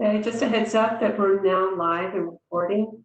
Just a heads up that we're now live and recording.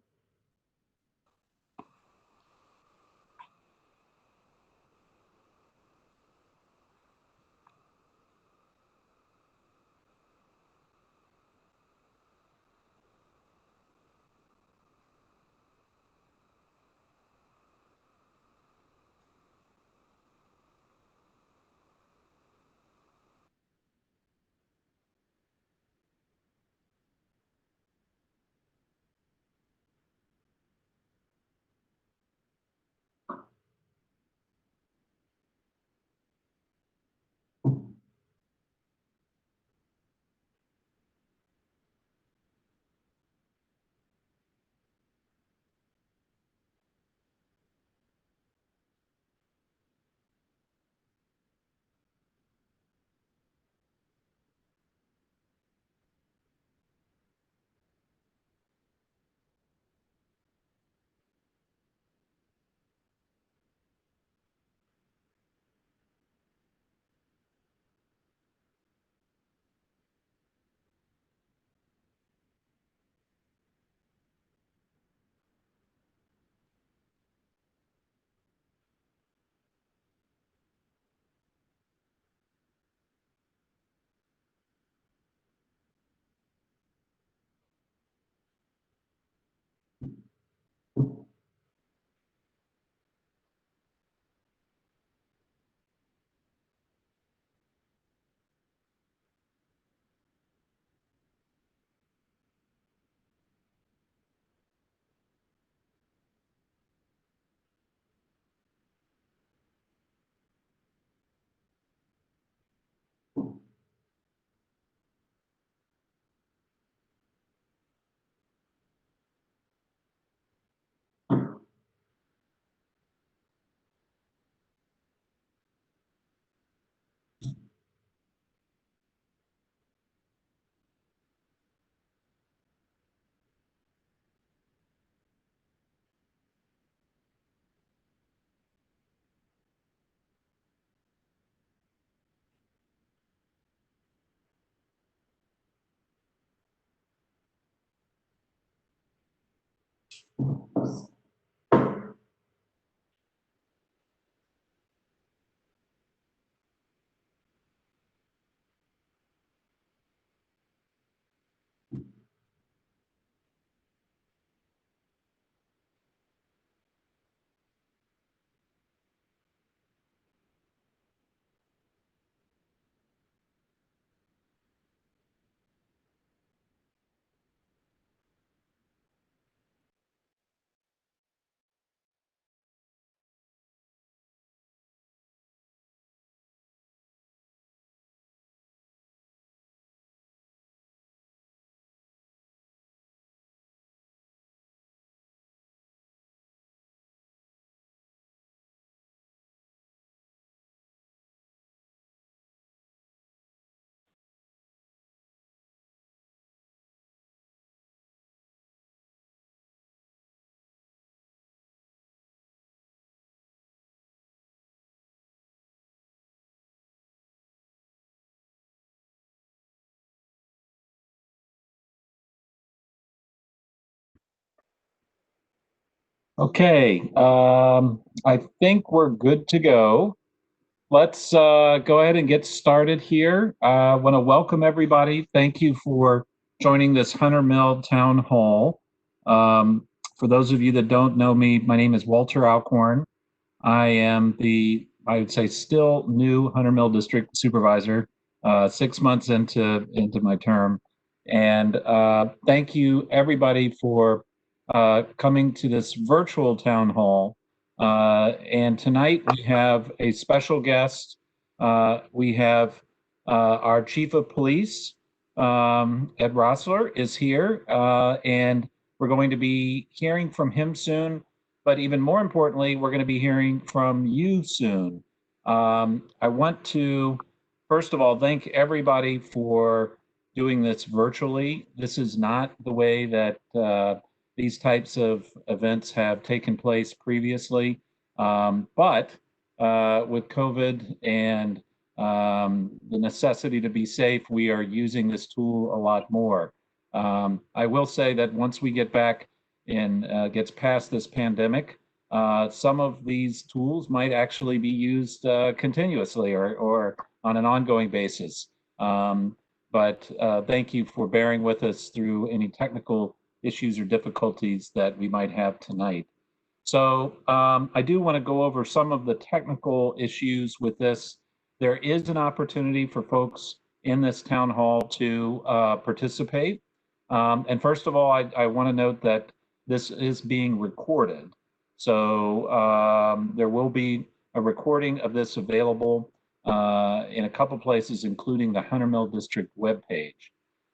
Okay, I think we're good to go. Let's go ahead and get started here. I want to welcome everybody. Thank you for joining this Hunter Mill Town Hall. Um, for those of you that don't know me, my name is Walter Alcorn. I am I would say, still new Hunter Mill District Supervisor, 6 months into my term. And thank you, everybody, for coming to this virtual town hall. And tonight we have a special guest. We have our Chief of Police, Ed Roessler, is here, and we're going to be hearing from him soon. But even more importantly, we're going to be hearing from you soon. I want to, first of all, thank everybody for doing this virtually. This is not the way that these types of events have taken place previously. But with COVID and the necessity to be safe, we are using this tool a lot more. I will say that once we get back and gets past this pandemic, some of these tools might actually be used continuously or on an ongoing basis. But thank you for bearing with us through any technical issues or difficulties that we might have tonight. So I do want to go over some of the technical issues with this. There is an opportunity for folks in this town hall to participate. And first of all, I want to note that this is being recorded. So there will be a recording of this available in a couple places, including the Hunter Mill District webpage.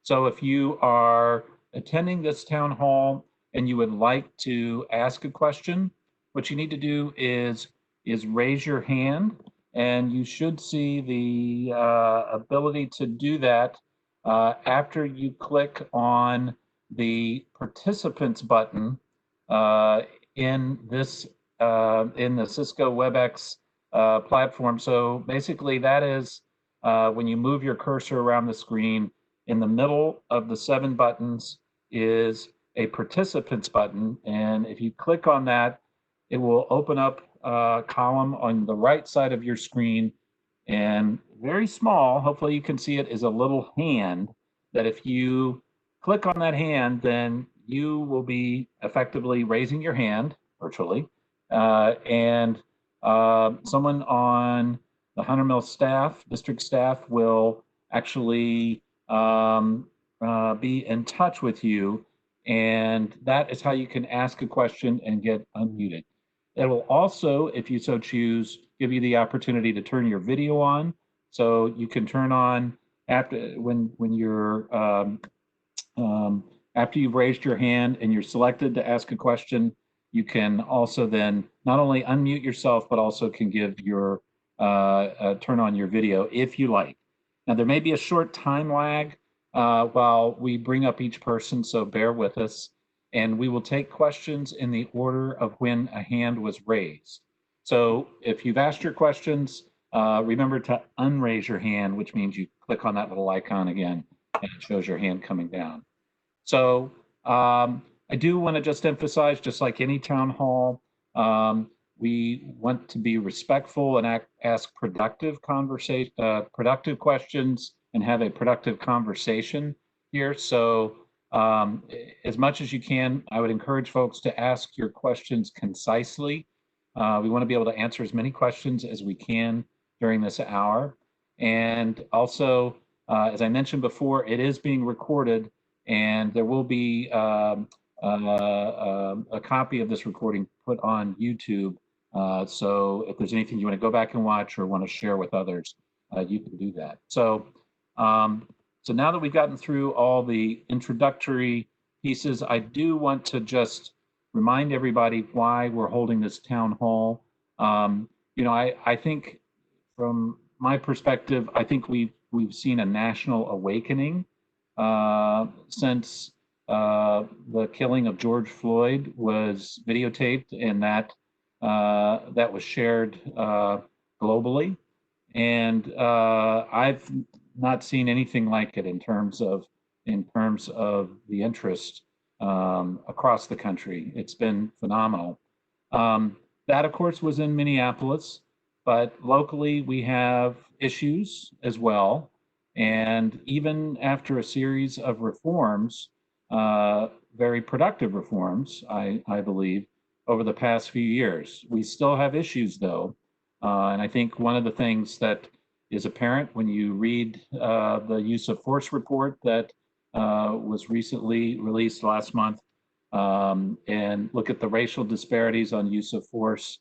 So if you are attending this town hall and you would like to ask a question, what you need to do is raise your hand, and you should see the ability to do that after you click on the participants button in this in the Cisco WebEx platform. So basically, that is when you move your cursor around the screen, in the middle of the 7 buttons is a participants button, and if you click on that, it will open up a column on the right side of your screen, and very small, hopefully you can see it, is a little hand that if you click on that hand, then you will be effectively raising your hand virtually, and someone on the Hunter Mill staff, district staff, will actually be in touch with you, and that is how you can ask a question and get unmuted. It will also, if you so choose, give you the opportunity to turn your video on, so you can turn on after when you're after you've raised your hand and you're selected to ask a question. You can also then not only unmute yourself, but also can give your turn on your video if you like. Now, there may be a short time lag while we bring up each person, so bear with us. And we will take questions in the order of when a hand was raised. So if you've asked your questions, remember to unraise your hand, which means you click on that little icon again, and it shows your hand coming down. So I do want to just emphasize, just like any town hall, we want to be respectful and ask productive productive questions and have a productive conversation here. So as much as you can, I would encourage folks to ask your questions concisely. We want to be able to answer as many questions as we can during this hour. And also, as I mentioned before, it is being recorded, and there will be a copy of this recording put on YouTube. So if there's anything you want to go back and watch or want to share with others, you can do that. So, so now that we've gotten through all the introductory pieces, I do want to just remind everybody why we're holding this town hall. You know, I think from my perspective, I think we've seen a national awakening since the killing of George Floyd was videotaped, and that was shared globally. And I've not seen anything like it in terms of the interest across the country. It's been phenomenal. That, of course, was in Minneapolis, but locally we have issues as well. And even after a series of reforms, very productive reforms, I believe, over the past few years, we still have issues, though. And I think one of the things that is apparent when you read the use of force report that was recently released last month, and look at the racial disparities on use of force.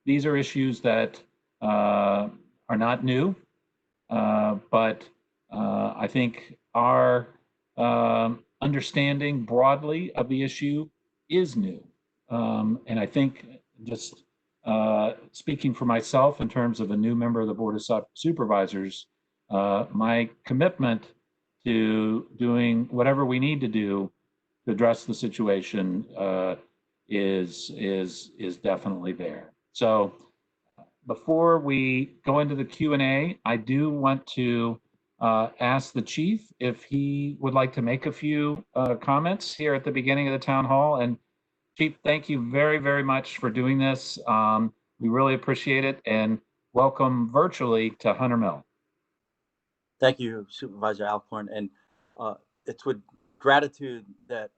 These are issues that are not new, but I think our understanding broadly of the issue is new. And I think, just speaking for myself in terms of a new member of the Board of Supervisors, my commitment to doing whatever we need to do to address the situation is definitely there. So before we go into the Q&A, I do want to ask the chief if he would like to make a few comments here at the beginning of the town hall. And Chief, thank you very, very much for doing this. We really appreciate it, and welcome virtually to Hunter Mill. Thank you, Supervisor Alcorn. And it's with gratitude that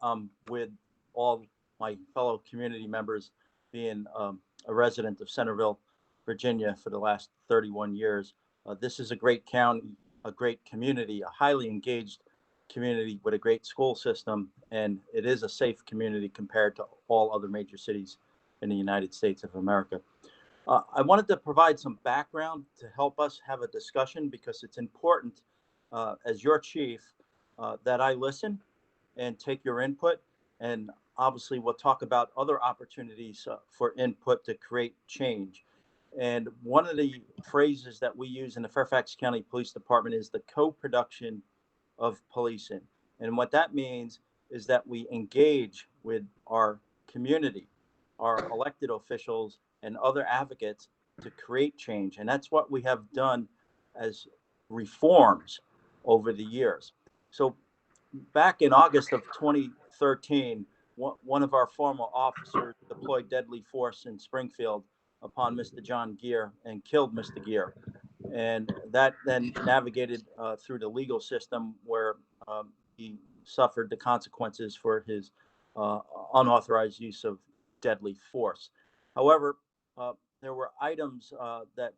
with all my fellow community members, being a resident of Centerville, Virginia for the last 31 years. This is a great county, a great community, a highly engaged community with a great school system, and it is a safe community compared to all other major cities in the United States of America. I wanted to provide some background to help us have a discussion, because it's important as your chief that I listen and take your input. And obviously we'll talk about other opportunities for input to create change. And one of the phrases that we use in the Fairfax County Police Department is the co-production of policing. And what that means is that we engage with our community, our elected officials, and other advocates to create change. And that's what we have done as reforms over the years. So back in August of 2013, one of our former officers deployed deadly force in Springfield upon Mr. John Gear and killed Mr. Gear. And that then navigated through the legal system, where he suffered the consequences for his unauthorized use of deadly force. However, there were items that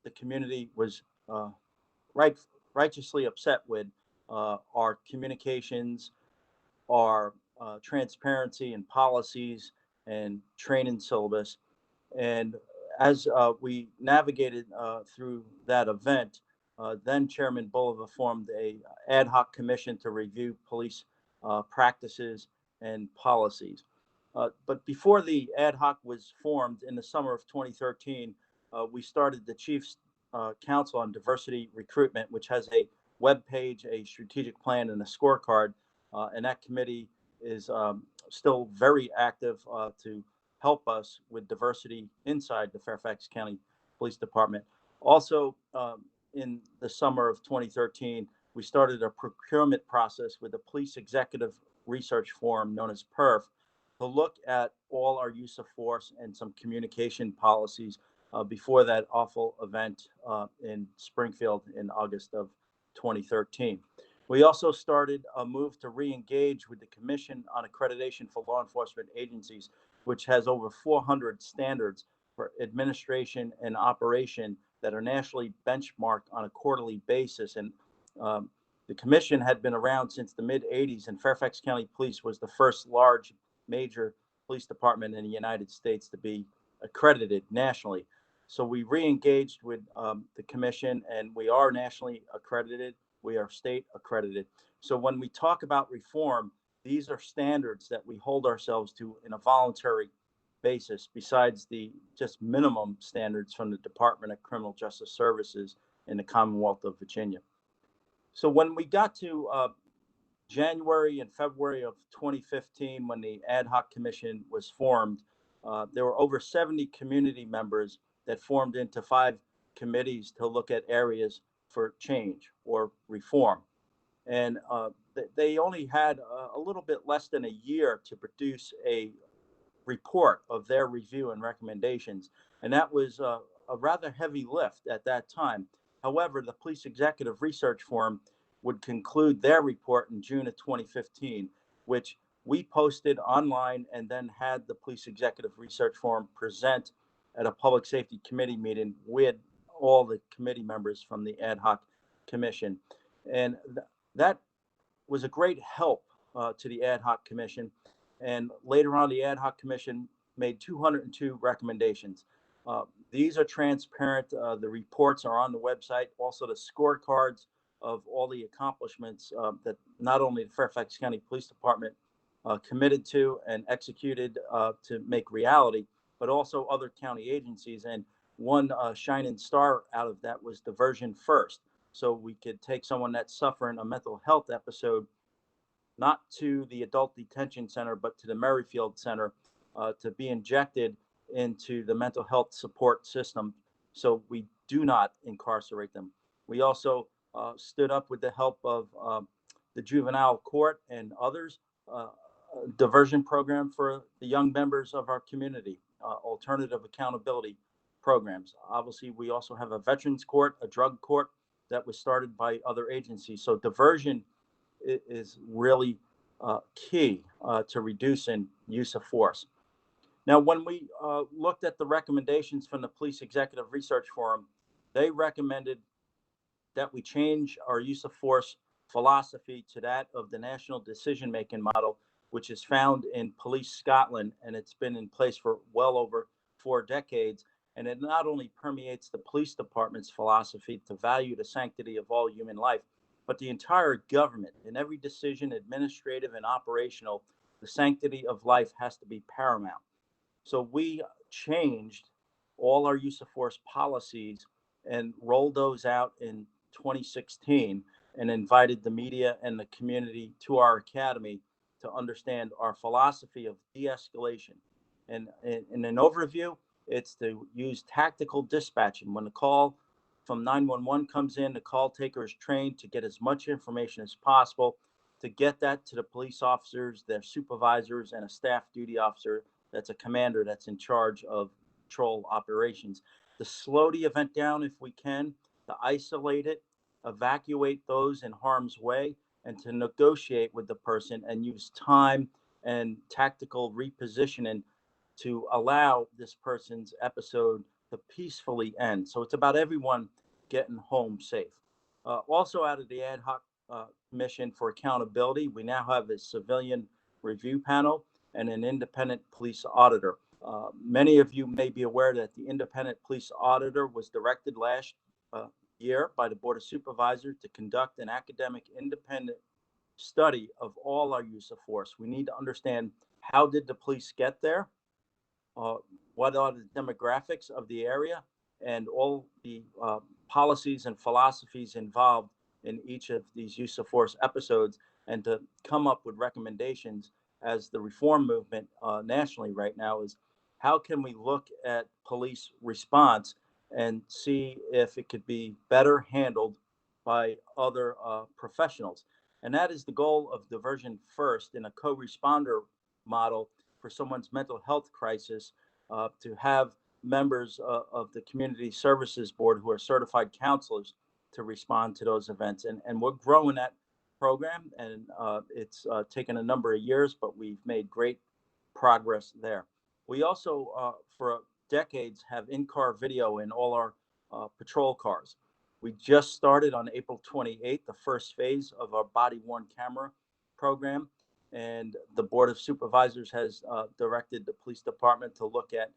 the community was righteously upset with: our communications, our transparency and policies, and training syllabus. And as we navigated through that event, then Chairman Bulova formed a ad hoc commission to review police practices and policies. But before the ad hoc was formed in the summer of 2013, we started the Chief's Council on Diversity Recruitment, which has a web page, a strategic plan, and a scorecard. And that committee is still very active to help us with diversity inside the Fairfax County Police Department. Also, in the summer of 2013, we started a procurement process with the Police Executive Research Forum, known as PERF, to look at all our use of force and some communication policies before that awful event in Springfield in August of 2013. We also started a move to re-engage with the Commission on Accreditation for Law Enforcement Agencies, which has over 400 standards for administration and operation that are nationally benchmarked on a quarterly basis. And the commission had been around since the mid-'80s, and Fairfax County Police was the first large major police department in the United States to be accredited nationally. So we re-engaged with the commission, and we are nationally accredited. We are state accredited. So when we talk about reform, these are standards that we hold ourselves to in a voluntary basis, besides the just minimum standards from the Department of Criminal Justice Services in the Commonwealth of Virginia. So when we got to January and February of 2015, when the ad hoc commission was formed, there were over 70 community members that formed into 5 committees to look at areas for change or reform. And they only had a little bit less than a year to produce a report of their review and recommendations. And that was a rather heavy lift at that time. However, the Police Executive Research Forum would conclude their report in June of 2015, which we posted online and then had the Police Executive Research Forum present at a Public Safety Committee meeting with all the committee members from the ad hoc commission. And that was a great help to the ad hoc commission. And later on, the ad hoc commission made 202 recommendations. These are transparent. The reports are on the website. Also, the scorecards of all the accomplishments that not only the Fairfax County Police Department committed to and executed to make reality, but also other county agencies. And one shining star out of that was diversion first. So we could take someone that's suffering a mental health episode, not to the adult detention center, but to the Merrifield Center to be injected into the mental health support system, so we do not incarcerate them. We also stood up with the help of the juvenile court and others, a diversion program for the young members of our community, alternative accountability programs. Obviously, we also have a veterans court, a drug court that was started by other agencies. So diversion is really key to reducing use of force. Now, when we looked at the recommendations from the Police Executive Research Forum, they recommended that we change our use of force philosophy to that of the National Decision-Making Model, which is found in Police Scotland, and it's been in place for well over 4 decades. And it not only permeates the police department's philosophy to value the sanctity of all human life, but the entire government. In every decision, administrative and operational, the sanctity of life has to be paramount. So we changed all our use of force policies and rolled those out in 2016 and invited the media and the community to our academy to understand our philosophy of de-escalation. And in an overview, it's to use tactical dispatching. When the call from 911 comes in, the call taker is trained to get as much information as possible, to get that to the police officers, their supervisors, and a staff duty officer that's a commander that's in charge of patrol operations. To slow the event down if we can, to isolate it, evacuate those in harm's way, and to negotiate with the person and use time and tactical repositioning to allow this person's episode to peacefully end. So it's about everyone getting home safe. Also, out of the ad hoc mission for accountability, we now have a civilian review panel and an independent police auditor. Many of you may be aware that the independent police auditor was directed last year by the Board of Supervisors to conduct an academic independent study of all our use of force. We need to understand, how did the police get there? What are the demographics of the area, and all the policies and philosophies involved in each of these use of force episodes, and to come up with recommendations as the reform movement nationally right now is, how can we look at police response and see if it could be better handled by other professionals. And that is the goal of Diversion First in a co-responder model for someone's mental health crisis, to have members of the Community Services Board who are certified counselors to respond to those events. And we're growing that program, and it's taken a number of years, but we've made great progress there. We also, for decades, have in-car video in all our patrol cars. We just started on April 28th, the first phase of our body-worn camera program, and the Board of Supervisors has directed the police department to look at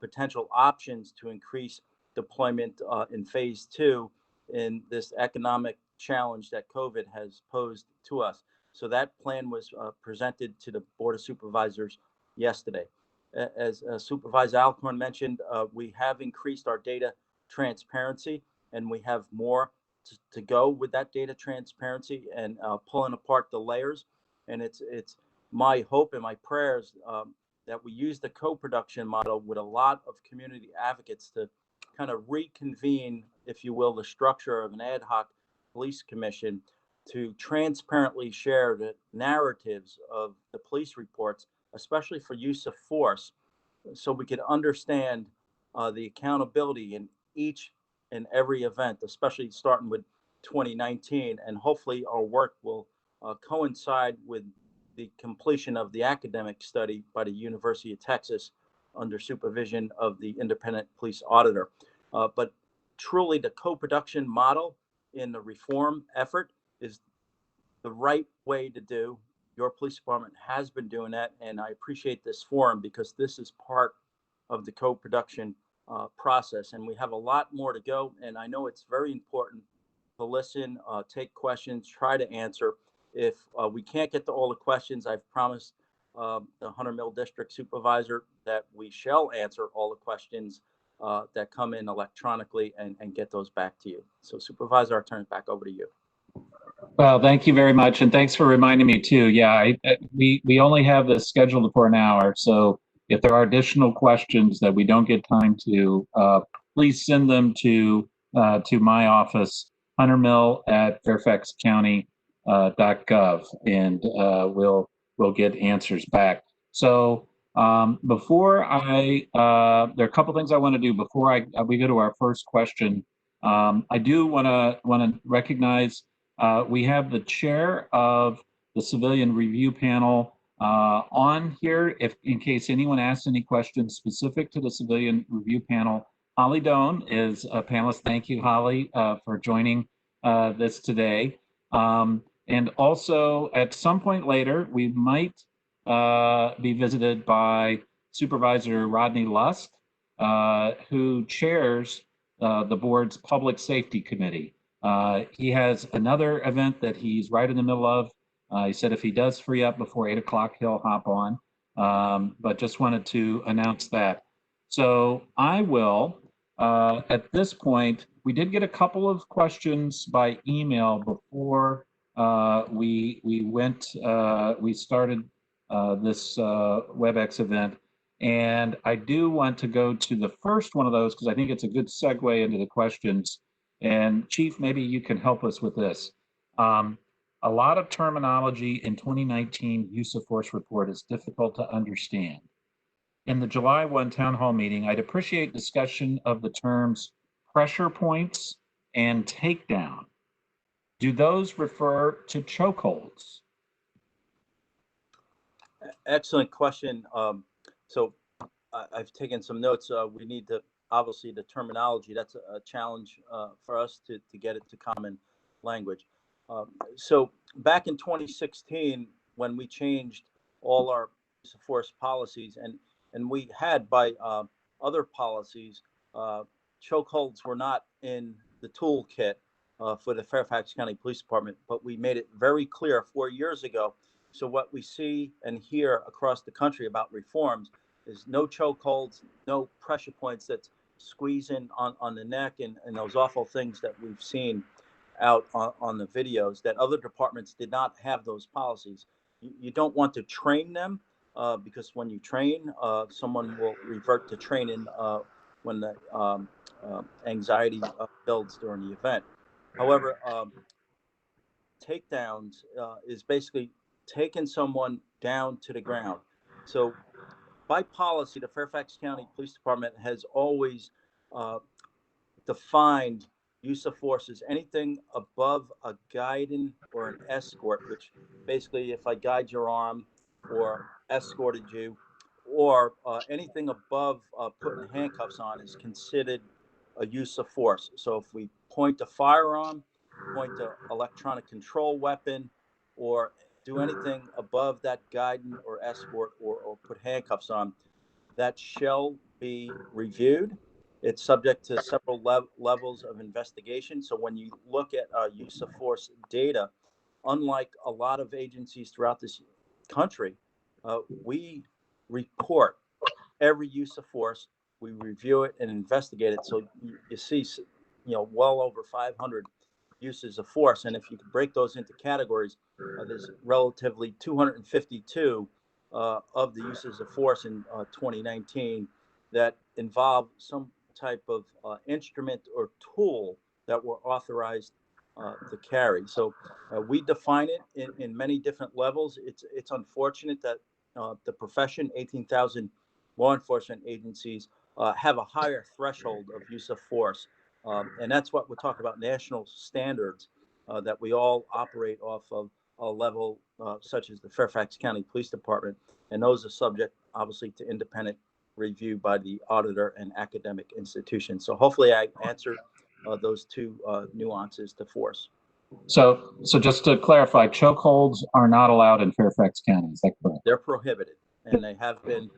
potential options to increase deployment in phase 2 in this economic challenge that COVID has posed to us. So that plan was presented to the Board of Supervisors yesterday. As Supervisor Alcorn mentioned, we have increased our data transparency, and we have more to go with that data transparency and pulling apart the layers. And it's my hope and my prayers that we use the co-production model with a lot of community advocates to kind of reconvene, if you will, the structure of an ad hoc police commission to transparently share the narratives of the police reports, especially for use of force, so we could understand the accountability in each and every event, especially starting with 2019. And hopefully our work will coincide with the completion of the academic study by the University of Texas under supervision of the independent police auditor. But truly, the co-production model in the reform effort is the right way to do. Your police department has been doing that, and I appreciate this forum because this is part of the co-production process, and we have a lot more to go. And I know it's very important to listen, take questions, try to answer. If we can't get to all the questions, I've promised the Hunter Mill District Supervisor that we shall answer all the questions that come in electronically and get those back to you. So Supervisor, I'll turn it back over to you. Well, thank you very much, and thanks for reminding me too. Yeah, we only have this scheduled for an hour, so if there are additional questions that we don't get time to, please send them to my office, huntermill@fairfaxcounty.gov, and we'll get answers back. So before there are a couple things I want to do before we go to our first question. I do want to recognize we have the chair of the Civilian Review Panel on here. If in case anyone asks any questions specific to the Civilian Review Panel, Holly Doan is a panelist. Thank you, Holly, for joining this today. And also, at some point later, we might be visited by Supervisor Rodney Lusk, who chairs the board's Public Safety Committee. He has another event that he's right in the middle of. He said if he does free up before 8 o'clock, he'll hop on. But just wanted to announce that. So I will, at this point, we did get a couple of questions by email before we started this WebEx event. And I do want to go to the first one of those because I think it's a good segue into the questions. And Chief, maybe you can help us with this. A lot of terminology in 2019 use of force report is difficult to understand. In the July 1 town hall meeting, I'd appreciate discussion of the terms pressure points and takedown. Do those refer to chokeholds? Excellent question. So I've taken some notes. We need to, obviously, the terminology, that's a challenge for us to get it to common language. So back in 2016, when we changed all our use of force policies, and we had by other policies, chokeholds were not in the toolkit for the Fairfax County Police Department, but we made it very clear 4 years ago. So what we see and hear across the country about reforms is no chokeholds, no pressure points that's squeezing on the neck, and those awful things that we've seen out on the videos, that other departments did not have those policies. You don't want to train them because when you train, someone will revert to training when the anxiety builds during the event. However, takedowns is basically taking someone down to the ground. So by policy, the Fairfax County Police Department has always defined use of force as anything above a guiding or an escort, which basically if I guide your arm or escorted you, or anything above putting handcuffs on is considered a use of force. So if we point a firearm, point an electronic control weapon, or do anything above that guiding or escort or put handcuffs on, that shall be reviewed. It's subject to several levels of investigation. So when you look at use of force data, unlike a lot of agencies throughout this country, we report every use of force. We review it and investigate it. So you see, well over 500 uses of force. And if you could break those into categories, there's relatively 252 of the uses of force in 2019 that involve some type of instrument or tool that were authorized to carry. So we define it in many different levels. It's unfortunate that the profession, 18,000 law enforcement agencies, have a higher threshold of use of force. And that's what we're talking about, national standards that we all operate off of a level such as the Fairfax County Police Department. And those are subject, obviously, to independent review by the auditor and academic institutions. So hopefully I answered those two nuances to force. So just to clarify, chokeholds are not allowed in Fairfax County, is that correct? They're prohibited, and they have been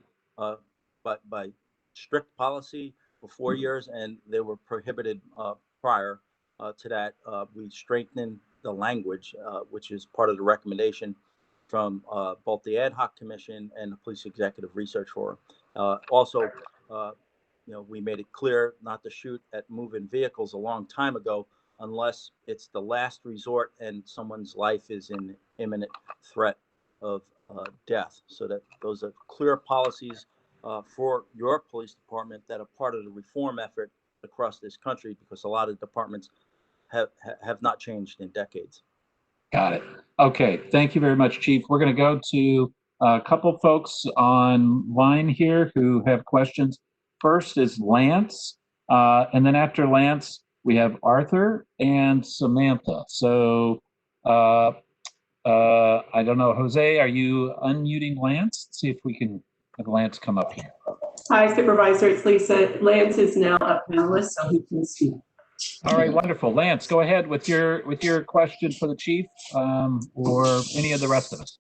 by strict policy for 4 years, and they were prohibited prior to that. We strengthened the language, which is part of the recommendation from both the Ad Hoc Commission and the Police Executive Research Forum. Also, we made it clear not to shoot at moving vehicles a long time ago unless it's the last resort and someone's life is in imminent threat of death. So that those are clear policies for your police department that are part of the reform effort across this country, because a lot of departments have not changed in decades. Got it. Okay, thank you very much, Chief. We're going to go to a couple folks online here who have questions. First is Lance, and then after Lance, we have Arthur and Samantha. So I don't know, Jose, are you unmuting Lance? Let's see if we can have Lance come up here. Hi, Supervisor, it's Lisa. Lance is now a panelist, so he can speak. All right, wonderful. Lance, go ahead with your question for the chief, or any of the rest of us.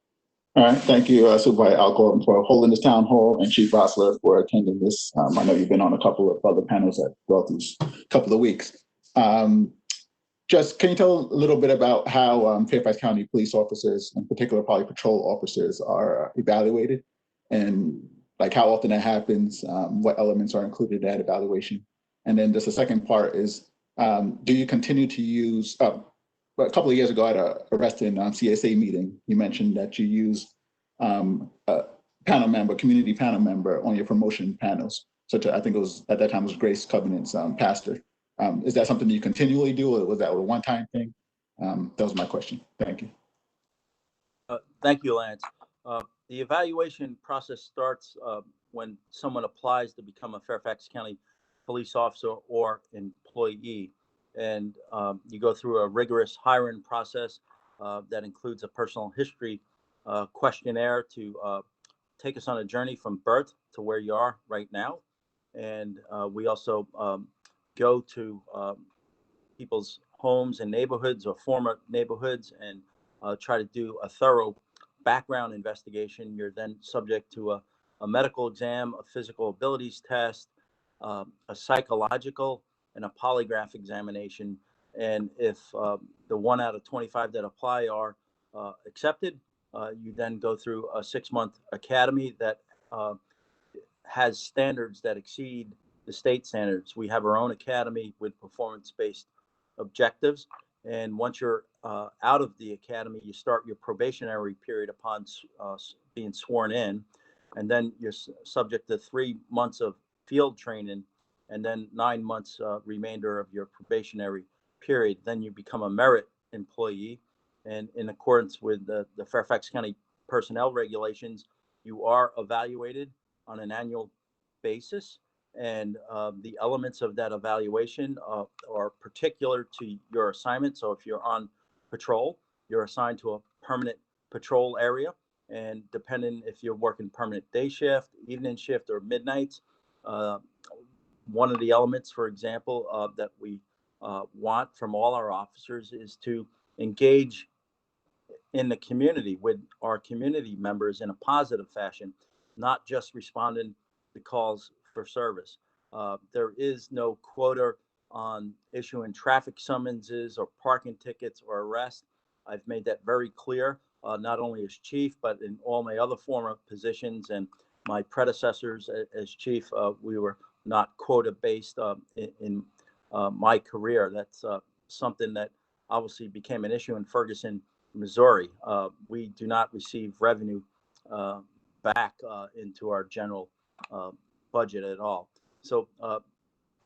All right, thank you, Supervisor Alcorn, for holding this town hall, and Chief Roessler for attending this. I know you've been on a couple of other panels throughout these couple of weeks. Just can you tell a little bit about how Fairfax County police officers, in particular probably patrol officers, are evaluated, and like how often that happens, what elements are included in that evaluation? And then just the second part is, do you continue to use, a couple of years ago at a Reston CSA meeting, you mentioned that you use a panel member, community panel member on your promotion panels, such as, I think it was, at that time, it was Grace Covenant's pastor. Is that something you continually do, or was that a one-time thing? That was my question. Thank you. Thank you, Lance. The evaluation process starts when someone applies to become a Fairfax County police officer or employee. And you go through a rigorous hiring process that includes a personal history questionnaire to take us on a journey from birth to where you are right now. And we also go to people's homes and neighborhoods or former neighborhoods and try to do a thorough background investigation. You're then subject to a medical exam, a physical abilities test, a psychological, and a polygraph examination. And if the 1 out of 25 that apply are accepted, you then go through a 6-month academy that has standards that exceed the state standards. We have our own academy with performance-based objectives. And once you're out of the academy, you start your probationary period upon being sworn in. And then you're subject to 3 months of field training, and then 9 months remainder of your probationary period. Then you become a merit employee. And in accordance with the Fairfax County personnel regulations, you are evaluated on an annual basis. And the elements of that evaluation are particular to your assignment. So if you're on patrol, you're assigned to a permanent patrol area. And depending if you're working permanent day shift, evening shift, or midnights, one of the elements, for example, that we want from all our officers is to engage in the community with our community members in a positive fashion, not just responding to calls for service. There is no quota on issuing traffic summonses or parking tickets or arrests. I've made that very clear, not only as chief, but in all my other former positions and my predecessors as chief. We were not quota based in my career. That's something that obviously became an issue in Ferguson, Missouri. We do not receive revenue back into our general budget at all. So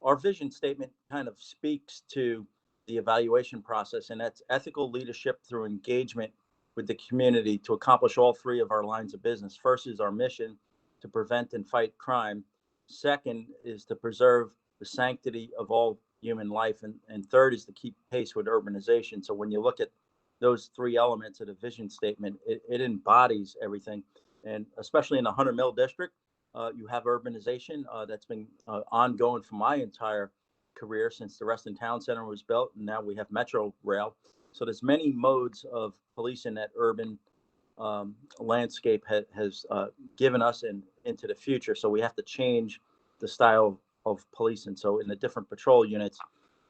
our vision statement kind of speaks to the evaluation process, and that's ethical leadership through engagement with the community to accomplish all 3 of our lines of business. First is our mission to prevent and fight crime. Second is to preserve the sanctity of all human life. And third is to keep pace with urbanization. So when you look at those 3 elements of the vision statement, it embodies everything. And especially in the 100 Mill district, you have urbanization that's been ongoing for my entire career since the Reston Town Center was built. And now we have Metro Rail. So there's many modes of policing that urban landscape has given us into the future. So we have to change the style of policing. So in the different patrol units,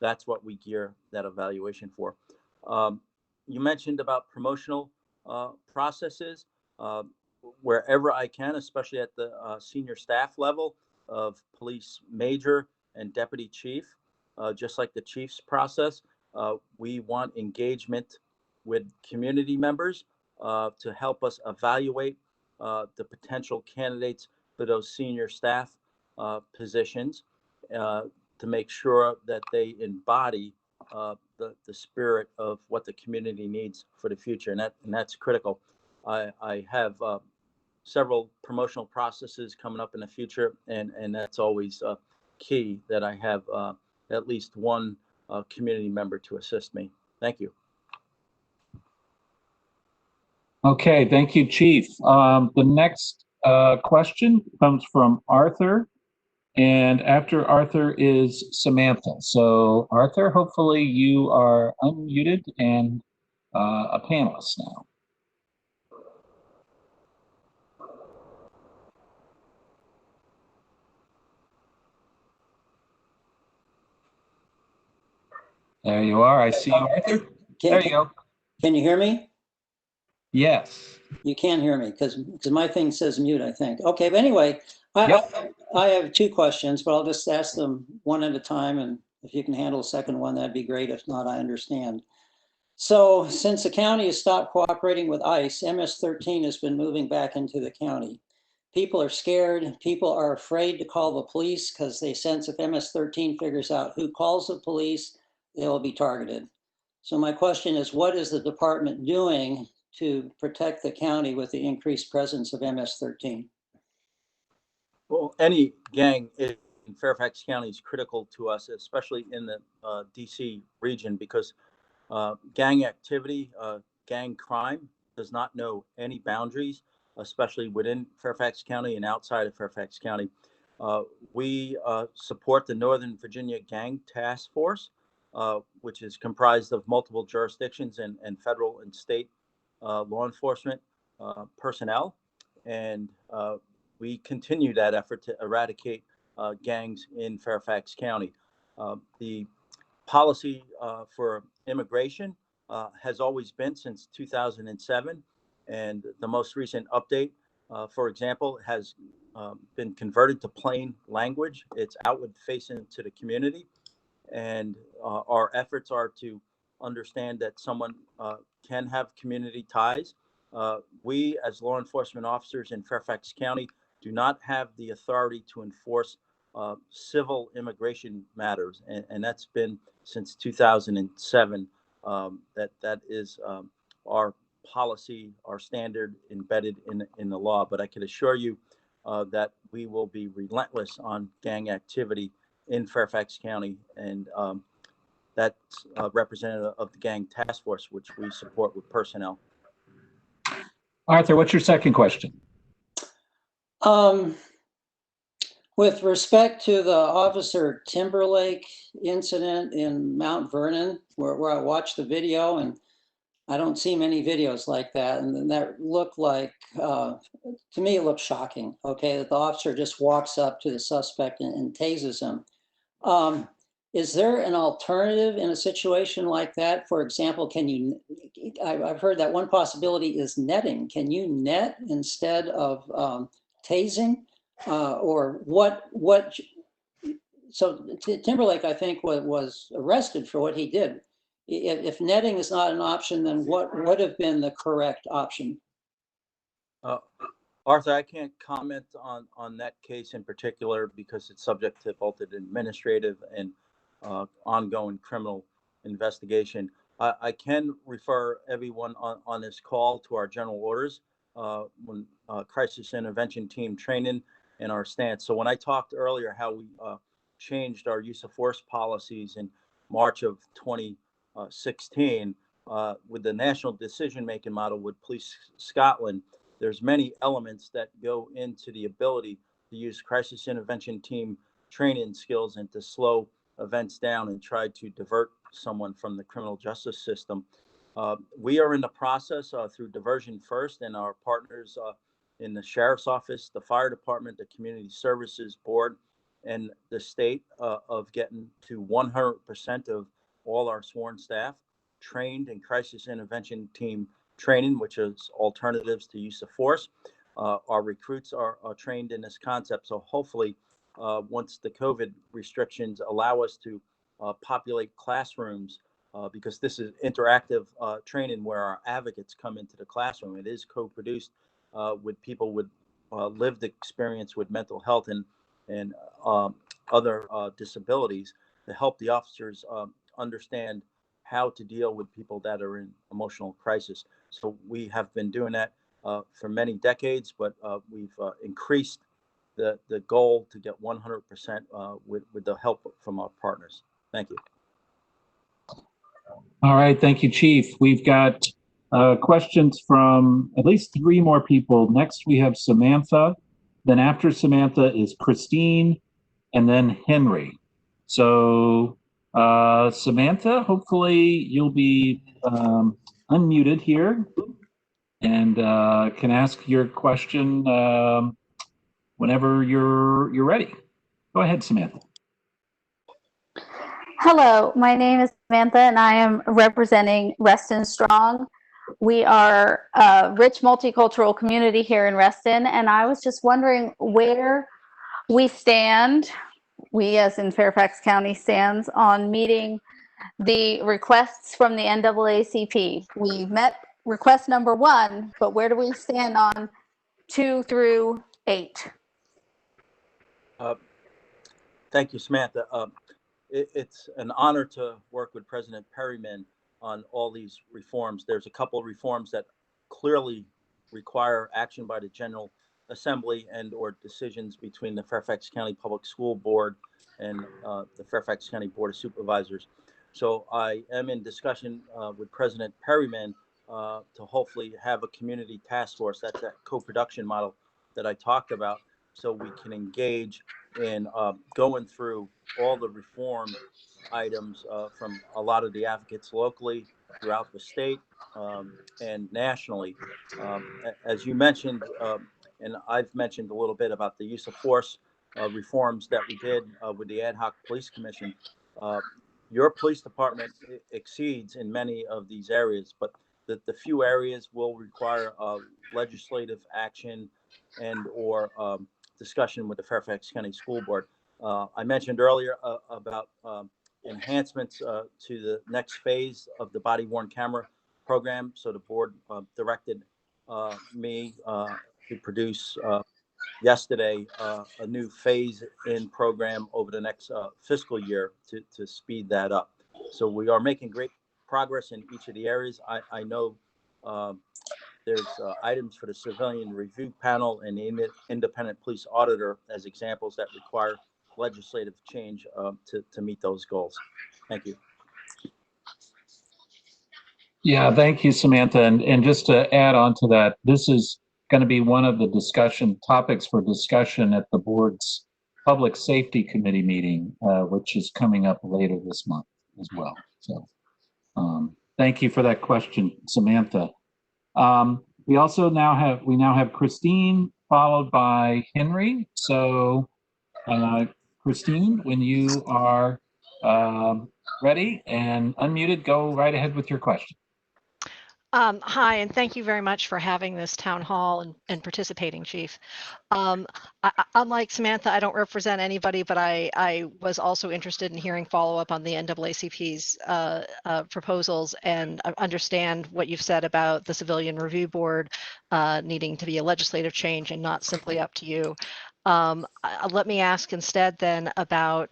that's what we gear that evaluation for. You mentioned about promotional processes. Wherever I can, especially at the senior staff level of police major and deputy chief, just like the chief's process, we want engagement with community members to help us evaluate the potential candidates for those senior staff positions to make sure that they embody the spirit of what the community needs for the future, and that's critical. I have several promotional processes coming up in the future, and that's always key that I have at least one community member to assist me. Thank you. Okay, thank you, Chief. The next question comes from Arthur, and after Arthur is Samantha. So Arthur, hopefully you are unmuted and a panelist now. There you are. I see you, Arthur. There you go. Can you hear me? Yes. You can hear me because my thing says mute, I think. Okay, but anyway, I have two questions, but I'll just ask them one at a time. And if you can handle a second one, that'd be great. If not, I understand. So since the county has stopped cooperating with ICE, MS-13 has been moving back into the county. People are scared. People are afraid to call the police because they sense if MS-13 figures out who calls the police, they will be targeted. So my question is, what is the department doing to protect the county with the increased presence of MS-13? Well, any gang in Fairfax County is critical to us, especially in the DC region, because gang activity, gang crime does not know any boundaries, especially within Fairfax County and outside of Fairfax County. We support the Northern Virginia Gang Task Force, which is comprised of multiple jurisdictions and federal and state law enforcement personnel. And we continue that effort to eradicate gangs in Fairfax County. The policy for immigration has always been since 2007. And the most recent update, for example, has been converted to plain language. It's outward facing to the community. And our efforts are to understand that someone can have community ties. We, as law enforcement officers in Fairfax County, do not have the authority to enforce civil immigration matters, and that's been since 2007. That is our policy, our standard embedded in the law. But I can assure you that we will be relentless on gang activity in Fairfax County, and that's representative of the Gang Task Force, which we support with personnel. Arthur, what's your second question? With respect to the Officer Timberlake incident in Mount Vernon, where I watched the video, and I don't see many videos like that, and that looked like, to me, it looked shocking, okay, that the officer just walks up to the suspect and tases him. Is there an alternative in a situation like that? For example, I've heard that one possibility is netting. Can you net instead of tasing? Or what? So Timberlake, I think, was arrested for what he did. If netting is not an option, then what would have been the correct option? Arthur, I can't comment on that case in particular because it's subject to both an administrative and ongoing criminal investigation. I can refer everyone on this call to our general orders when crisis intervention team training and our stance. So when I talked earlier how we changed our use of force policies in March of 2016 with the national decision-making model with Police Scotland, there's many elements that go into the ability to use crisis intervention team training skills and to slow events down and try to divert someone from the criminal justice system. We are in the process through Diversion First and our partners in the Sheriff's Office, the Fire Department, the Community Services Board, and the state of getting to 100% of all our sworn staff trained in crisis intervention team training, which is alternatives to use of force. Our recruits are trained in this concept. So hopefully, once the COVID restrictions allow us to populate classrooms, because this is interactive training where our advocates come into the classroom. It is co-produced with people with lived experience with mental health and other disabilities to help the officers understand how to deal with people that are in emotional crisis. So we have been doing that for many decades, but we've increased the goal to get 100% with the help from our partners. Thank you. All right, thank you, Chief. We've got questions from at least 3 more people. Next, we have Samantha. Then after Samantha is Christine, and then Henry. So Samantha, hopefully you'll be unmuted here and can ask your question whenever you're ready. Go ahead, Samantha. Hello, my name is Samantha and I am representing Reston Strong. We are a rich multicultural community here in Reston, and I was just wondering where we stand, we as in Fairfax County stands on meeting the requests from the NAACP. We met request number 1, but where do we stand on 2 through 8? Thank you, Samantha. It's an honor to work with President Perryman on all these reforms. There's a couple of reforms that clearly require action by the General Assembly and or decisions between the Fairfax County Public School Board and the Fairfax County Board of Supervisors. So I am in discussion with President Perryman to hopefully have a community task force. That's that co-production model that I talked about, so we can engage in going through all the reform items from a lot of the advocates locally, throughout the state, and nationally. As you mentioned, and I've mentioned a little bit about the use of force reforms that we did with the Ad Hoc Police Commission. Your police department exceeds in many of these areas, but the few areas will require legislative action and or discussion with the Fairfax County School Board. I mentioned earlier about enhancements to the next phase of the body-worn camera program. So the board directed me to produce yesterday a new phase-in program over the next fiscal year to speed that up. So we are making great progress in each of the areas. I know there's items for the civilian review panel and the independent police auditor as examples that require legislative change to meet those goals. Thank you. Yeah, thank you, Samantha. And just to add on to that, this is going to be one of the discussion topics for discussion at the board's Public Safety Committee meeting, which is coming up later this month as well. So thank you for that question, Samantha. We also now have Christine followed by Henry. So Christine, when you are ready and unmuted, go right ahead with your question. Hi, and thank you very much for having this town hall and participating, Chief. Unlike Samantha, I don't represent anybody, but I was also interested in hearing follow-up on the NAACP's proposals, and understand what you've said about the Civilian Review Board needing to be a legislative change and not simply up to you. Let me ask instead then about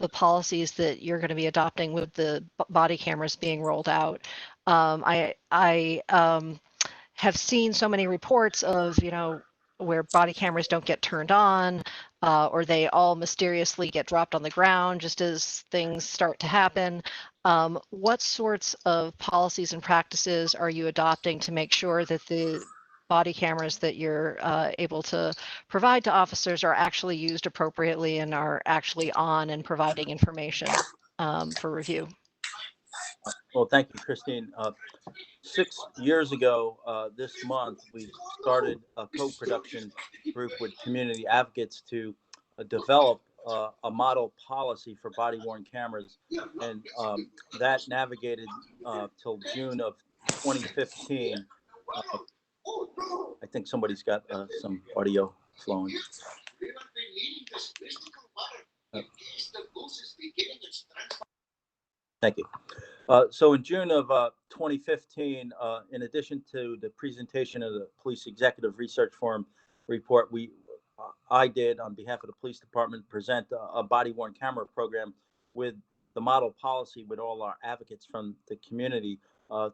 the policies that you're going to be adopting with the body cameras being rolled out. I have seen so many reports of, where body cameras don't get turned on, or they all mysteriously get dropped on the ground just as things start to happen. What sorts of policies and practices are you adopting to make sure that the body cameras that you're able to provide to officers are actually used appropriately and are actually on and providing information for review? Well, thank you, Christine. 6 years ago, this month, we started a co-production group with community advocates to develop a model policy for body-worn cameras, and that navigated till June of 2015. I think somebody's got some audio flowing. Thank you. So in June of 2015, in addition to the presentation of the Police Executive Research Forum report, I did, on behalf of the police department, present a body-worn camera program with the model policy with all our advocates from the community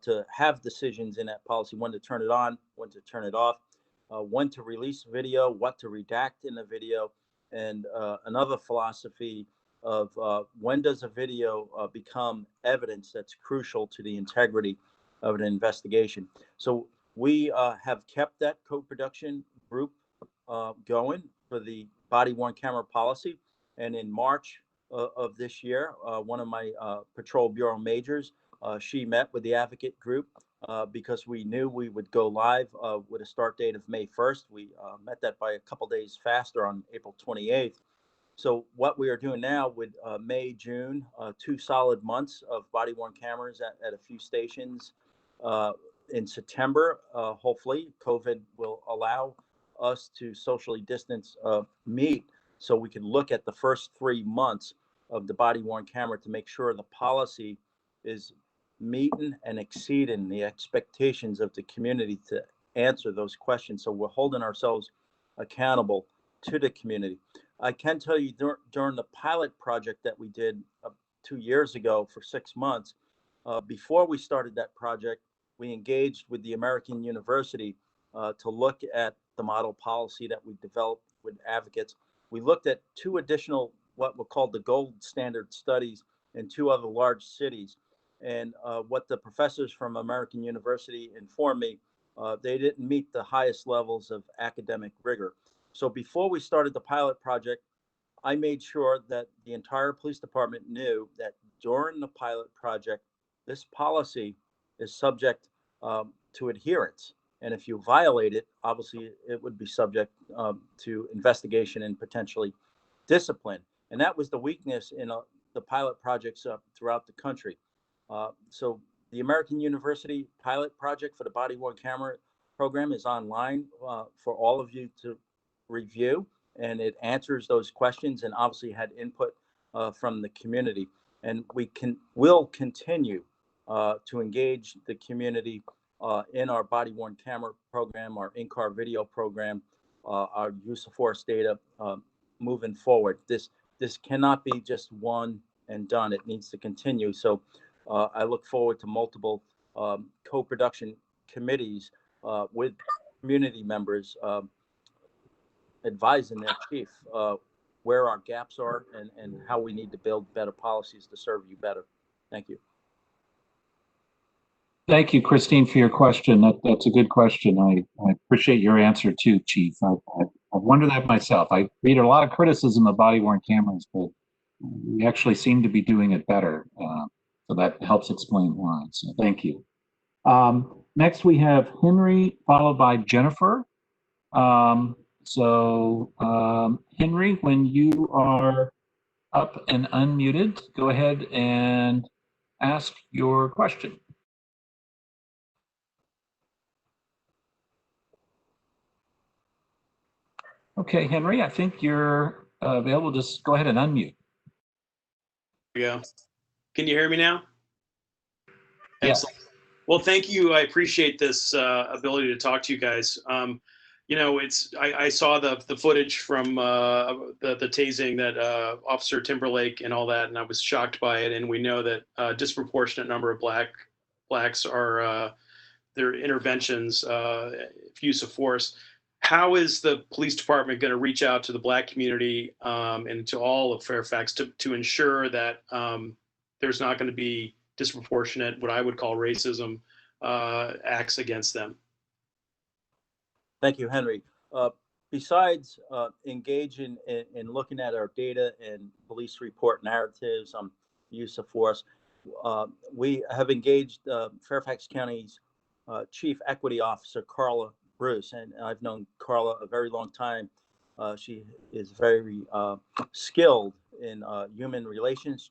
to have decisions in that policy, when to turn it on, when to turn it off, when to release video, what to redact in the video, and another philosophy of when does a video become evidence that's crucial to the integrity of an investigation. So we have kept that co-production group going for the body-worn camera policy. And in March of this year, one of my patrol bureau majors, she met with the advocate group because we knew we would go live with a start date of May 1st. We met that by a couple days faster on April 28th. So what we are doing now with May, June, 2 solid months of body-worn cameras at a few stations. In September, hopefully, COVID will allow us to socially distance meet so we can look at the first 3 months of the body-worn camera to make sure the policy is meeting and exceeding the expectations of the community to answer those questions. So we're holding ourselves accountable to the community. I can tell you during the pilot project that we did 2 years ago for 6 months, before we started that project, we engaged with the American University to look at the model policy that we developed with advocates. We looked at 2 additional, what were called the gold standard studies in 2 other large cities. And what the professors from American University informed me, they didn't meet the highest levels of academic rigor. So before we started the pilot project, I made sure that the entire police department knew that during the pilot project, this policy is subject to adherence. And if you violate it, obviously it would be subject to investigation and potentially discipline. And that was the weakness in the pilot projects throughout the country. So the American University pilot project for the body-worn camera program is online for all of you to review, and it answers those questions and obviously had input from the community. And will continue to engage the community in our body-worn camera program, our in-car video program, our use of force data moving forward. This cannot be just one and done. It needs to continue. So I look forward to multiple co-production committees with community members advising their chief where our gaps are and how we need to build better policies to serve you better. Thank you. Thank you, Christine, for your question. That's a good question. I appreciate your answer too, Chief. I wonder that myself. I read a lot of criticism of body-worn cameras, but we actually seem to be doing it better. So that helps explain why. So thank you. Next, we have Henry, followed by Jennifer. Henry, when you are up and unmuted, go ahead and ask your question. Okay, Henry, I think you're available. Just go ahead and unmute. There we go. Can you hear me now? Yes. Excellent. Well, thank you. I appreciate this ability to talk to you guys. You know, I saw the footage from the tasing that Officer Timberlake and all that, and I was shocked by it. And we know that a disproportionate number of blacks are their interventions, use of force. How is the police department going to reach out to the Black community and to all of Fairfax to ensure that there's not going to be disproportionate, what I would call racism, acts against them? Thank you, Henry. Besides engaging in looking at our data and police report narratives on use of force, we have engaged Fairfax County's Chief Equity Officer, Carla Bruce, and I've known Carla a very long time. She is very skilled in human relations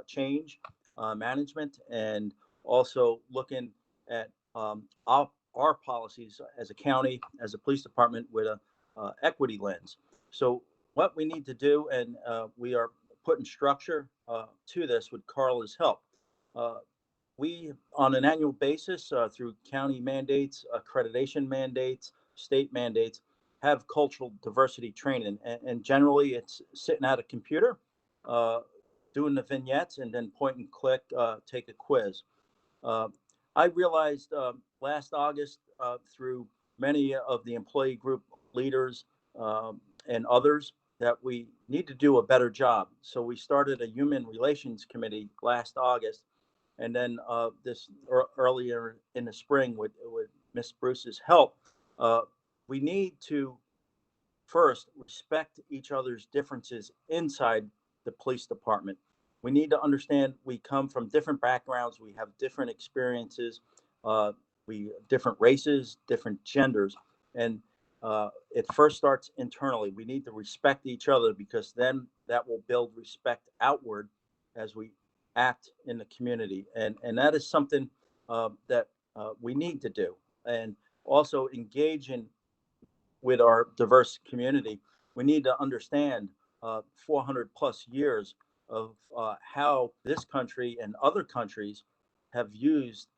change management, and also looking at our policies as a county, as a police department with a equity lens. So what we need to do, and we are putting structure to this with Carla's help. We, on an annual basis, through county mandates, accreditation mandates, state mandates, have cultural diversity training. And generally, it's sitting at a computer doing the vignettes and then point and click, take a quiz. I realized last August through many of the employee group leaders and others that we need to do a better job. So we started a human relations committee last August, and then earlier in the spring with Miss Bruce's help, we need to first respect each other's differences inside the police department. We need to understand we come from different backgrounds, we have different experiences, we different races, different genders, and it first starts internally. We need to respect each other because then that will build respect outward as we act in the community, and that is something that we need to do, and also engage in with our diverse community. We need to understand 400 plus years of how this country and other countries have used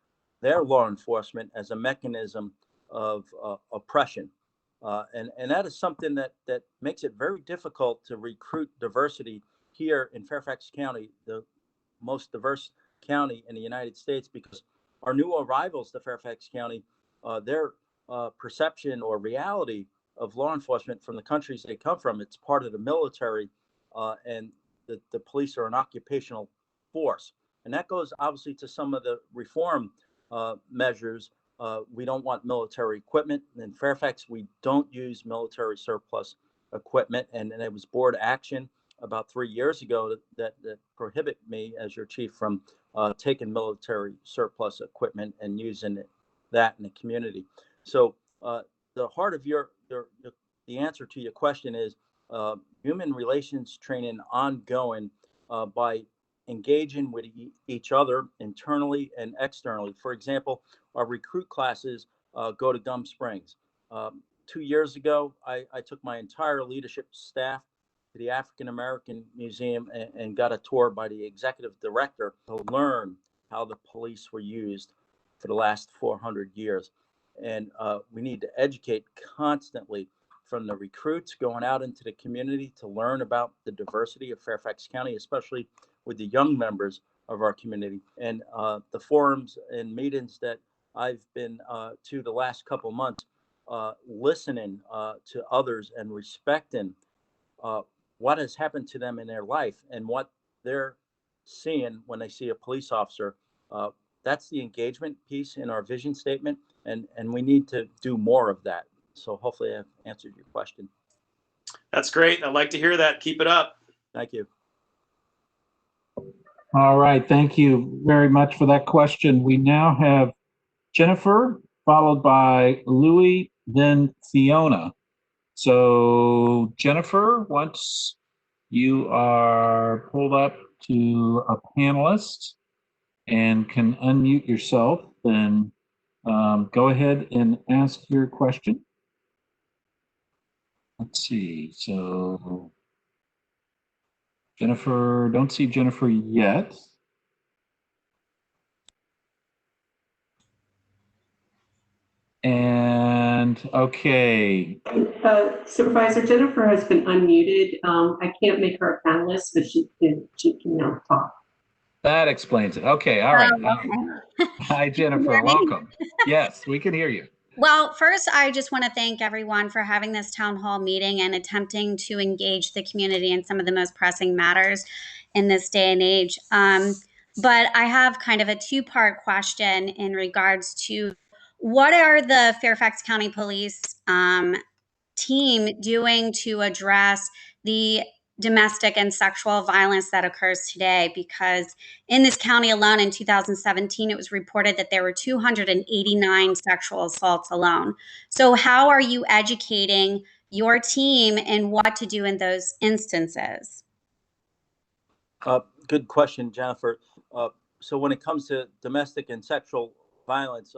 their law enforcement as a mechanism of oppression. And that is something that makes it very difficult to recruit diversity here in Fairfax County, the most diverse county in the United States, because our new arrivals to Fairfax County, their perception or reality of law enforcement from the countries they come from, it's part of the military, and the police are an occupational force. And that goes obviously to some of the reform measures. We don't want military equipment. In Fairfax, we don't use military surplus equipment. And it was board action about 3 years ago that prohibit me as your chief from taking military surplus equipment and using that in the community. So the heart of the answer to your question is human relations training ongoing by engaging with each other internally and externally. For example, our recruit classes go to Gum Springs. 2 years ago, I took my entire leadership staff to the African American Museum and got a tour by the executive director to learn how the police were used for the last 400 years. And we need to educate constantly, from the recruits going out into the community to learn about the diversity of Fairfax County, especially with the young members of our community. And the forums and meetings that I've been to the last couple of months, listening to others and respecting what has happened to them in their life and what they're seeing when they see a police officer. That's the engagement piece in our vision statement, and we need to do more of that. So hopefully I've answered your question. That's great. I'd like to hear that. Keep it up. Thank you. All right. Thank you very much for that question. We now have Jennifer, followed by Louis, then Fiona. So Jennifer, once you are pulled up to a panelist and can unmute yourself, then go ahead and ask your question. Let's see. So Jennifer, don't see Jennifer yet. And okay. Supervisor Jennifer has been unmuted. I can't make her a panelist, but she can now talk. That explains it. Okay, all right. Okay. Hi, Jennifer. Welcome. Yes, we can hear you. Well, first, I just want to thank everyone for having this town hall meeting and attempting to engage the community in some of the most pressing matters in this day and age. But I have kind of a two-part question in regards to what are the Fairfax County Police team doing to address the domestic and sexual violence that occurs today? Because in this county alone in 2017, it was reported that there were 289 sexual assaults alone. So how are you educating your team in what to do in those instances? Good question, Jennifer. So when it comes to domestic and sexual violence,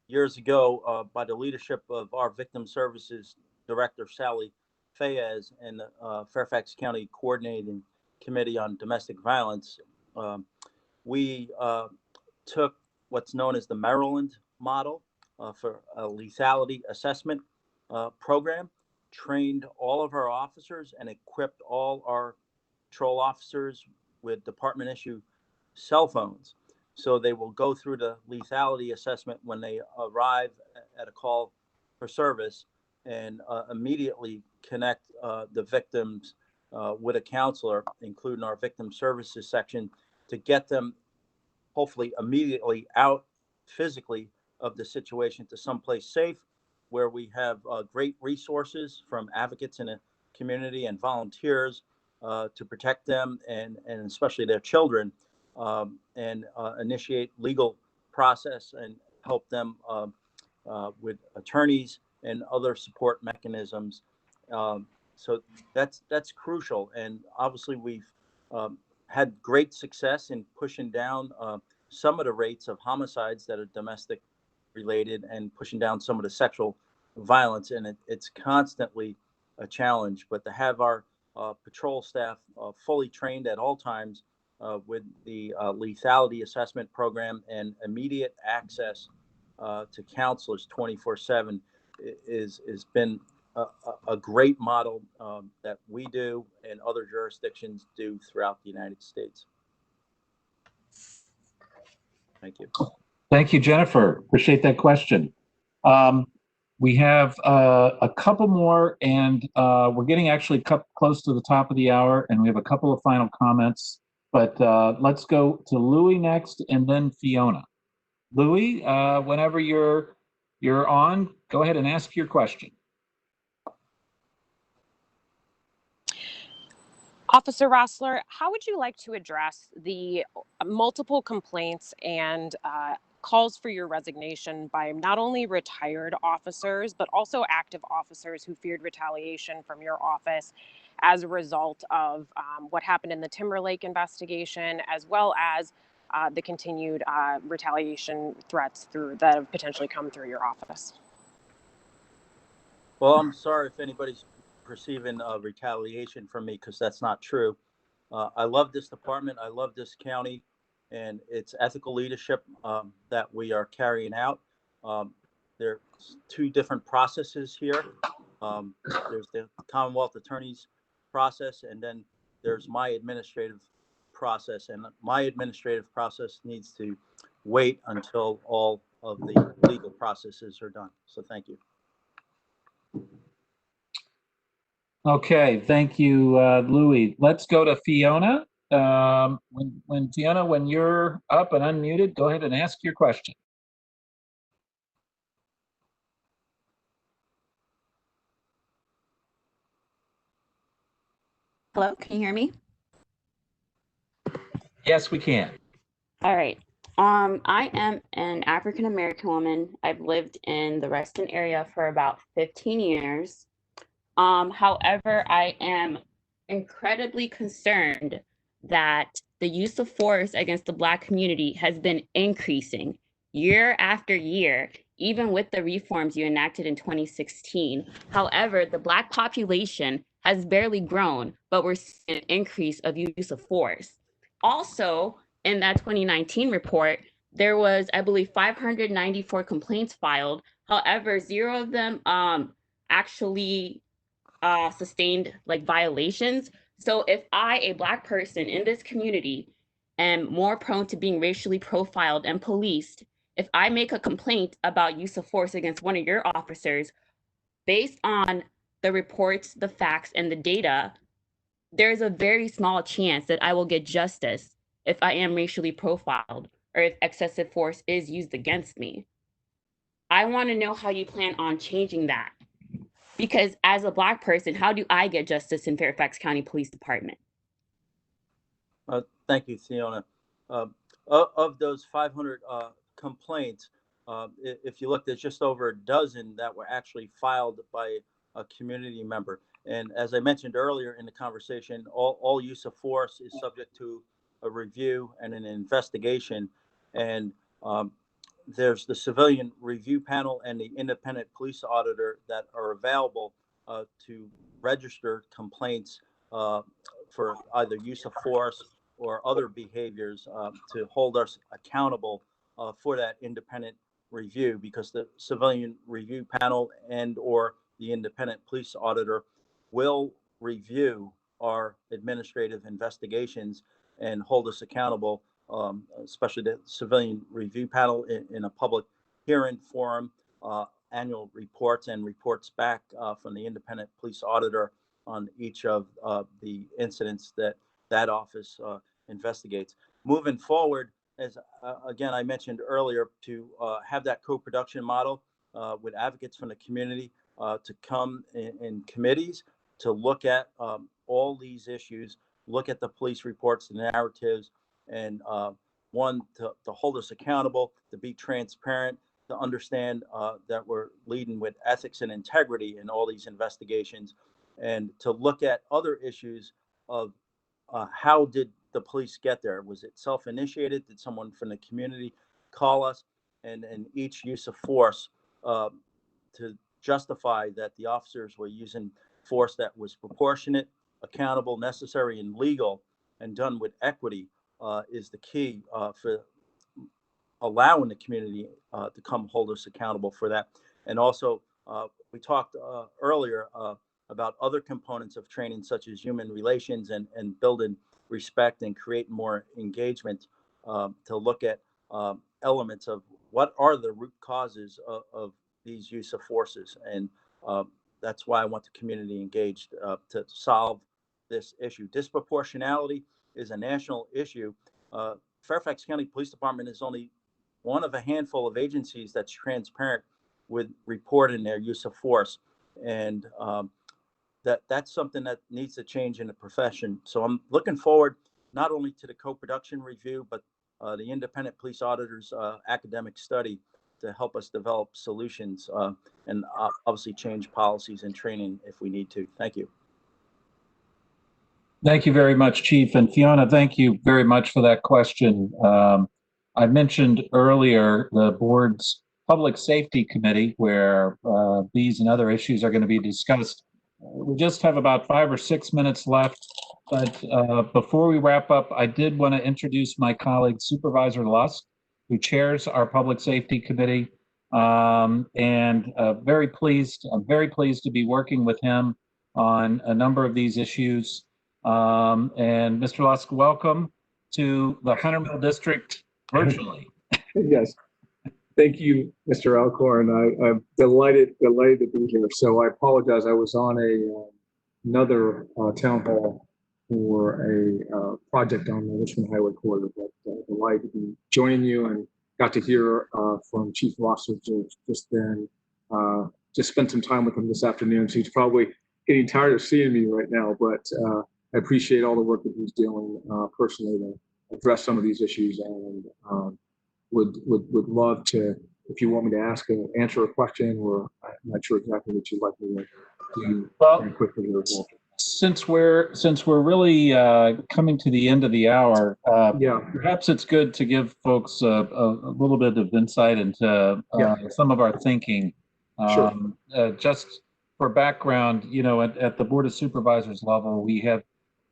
years ago, by the leadership of our Victim Services Director, Sally Fayez, and the Fairfax County Coordinating Committee on Domestic Violence, we took what's known as the Maryland model for a lethality assessment program, trained all of our officers and equipped all our patrol officers with department issue cell phones. So they will go through the lethality assessment when they arrive at a call for service, and immediately connect the victims with a counselor, including our victim services section, to get them hopefully immediately out physically of the situation to someplace safe, where we have great resources from advocates in the community and volunteers to protect them and especially their children, and initiate legal process and help them with attorneys and other support mechanisms. So that's crucial. And obviously we've had great success in pushing down some of the rates of homicides that are domestic related, and pushing down some of the sexual violence. And it's constantly a challenge, but to have our patrol staff fully trained at all times with the lethality assessment program and immediate access to counselors 24/7 is been a great model that we do and other jurisdictions do throughout the United States. Thank you. Thank you, Jennifer. Appreciate that question. We have a couple more, and we're getting actually close to the top of the hour, and we have a couple of final comments. But let's go to Louis next, and then Fiona. Louis, whenever you're on, go ahead and ask your question. Officer Roessler, how would you like to address the multiple complaints and calls for your resignation by not only retired officers, but also active officers who feared retaliation from your office as a result of what happened in the Timberlake investigation, as well as the continued retaliation threats that have potentially come through your office? Well, I'm sorry if anybody's perceiving retaliation from me, because that's not true. I love this department. I love this county and its ethical leadership that we are carrying out. There's two different processes here. There's the Commonwealth Attorney's process, and then there's my administrative process. And my administrative process needs to wait until all of the legal processes are done. So thank you. Okay, thank you, Louis. Let's go to Fiona. When Fiona, when you're up and unmuted, go ahead and ask your question. Hello, can you hear me? Yes, we can. All right. I am an African American woman. I've lived in the Reston area for about 15 years. However, I am incredibly concerned that the use of force against the Black community has been increasing year after year, even with the reforms you enacted in 2016. However, the Black population has barely grown, but we're seeing an increase of use of force. Also, in that 2019 report, there was, I believe, 594 complaints filed. However, 0 of them actually sustained like violations. So if I, a Black person in this community, am more prone to being racially profiled and policed, if I make a complaint about use of force against one of your officers, based on the reports, the facts, and the data, there's a very small chance that I will get justice if I am racially profiled or if excessive force is used against me. I want to know how you plan on changing that. Because as a Black person, how do I get justice in Fairfax County Police Department? Thank you, Fiona. Of those 500 complaints, if you look, there's just over a dozen that were actually filed by a community member. And as I mentioned earlier in the conversation, all use of force is subject to a review and an investigation. And there's the civilian review panel and the independent police auditor that are available to register complaints for either use of force or other behaviors to hold us accountable for that independent review, because the civilian review panel and or the independent police auditor will review our administrative investigations and hold us accountable, especially the civilian review panel in a public hearing forum, annual reports and reports back from the independent police auditor on each of the incidents that office investigates. Moving forward, as again I mentioned earlier, to have that co-production model with advocates from the community to come in committees to look at all these issues, look at the police reports, the narratives, and one, to hold us accountable, to be transparent, to understand that we're leading with ethics and integrity in all these investigations, and to look at other issues of how did the police get there? Was it self-initiated? Did someone from the community call us? And each use of force to justify that the officers were using force that was proportionate, accountable, necessary, and legal, and done with equity is the key for allowing the community to come hold us accountable for that. And also, we talked earlier about other components of training, such as human relations and building respect and creating more engagement to look at elements of what are the root causes of these use of forces. And that's why I want the community engaged to solve this issue. Disproportionality is a national issue. Fairfax County Police Department is only one of a handful of agencies that's transparent with reporting their use of force. And that's something that needs to change in the profession. So I'm looking forward not only to the co-production review, but the independent police auditors academic study to help us develop solutions and obviously change policies and training if we need to. Thank you. Thank you very much, Chief. And Fiona, thank you very much for that question. I mentioned earlier the board's Public Safety Committee, where these and other issues are going to be discussed. We just have about 5 or 6 minutes left, but before we wrap up, I did want to introduce my colleague, Supervisor Lusk, who chairs our Public Safety Committee, and I'm very pleased to be working with him on a number of these issues. And Mr. Lusk, welcome to the Hunter Mill District virtually. Yes, thank you, Mr. Alcorn. I'm delighted to be here. So I apologize. I was on another town hall for a project on the Richmond Highway corridor, but delighted to be joining you and got to hear from Chief Roessler just then. Just spent some time with him this afternoon, so he's probably getting tired of seeing me right now, but I appreciate all the work that he's doing personally to address some of these issues, and would love to, if you want me to answer a question, or I'm not sure exactly what you'd like me to do very quickly here. Since we're really coming to the end of the hour, perhaps it's good to give folks a little bit of insight into some of our thinking. Just for background, you know, at the Board of Supervisors level, we have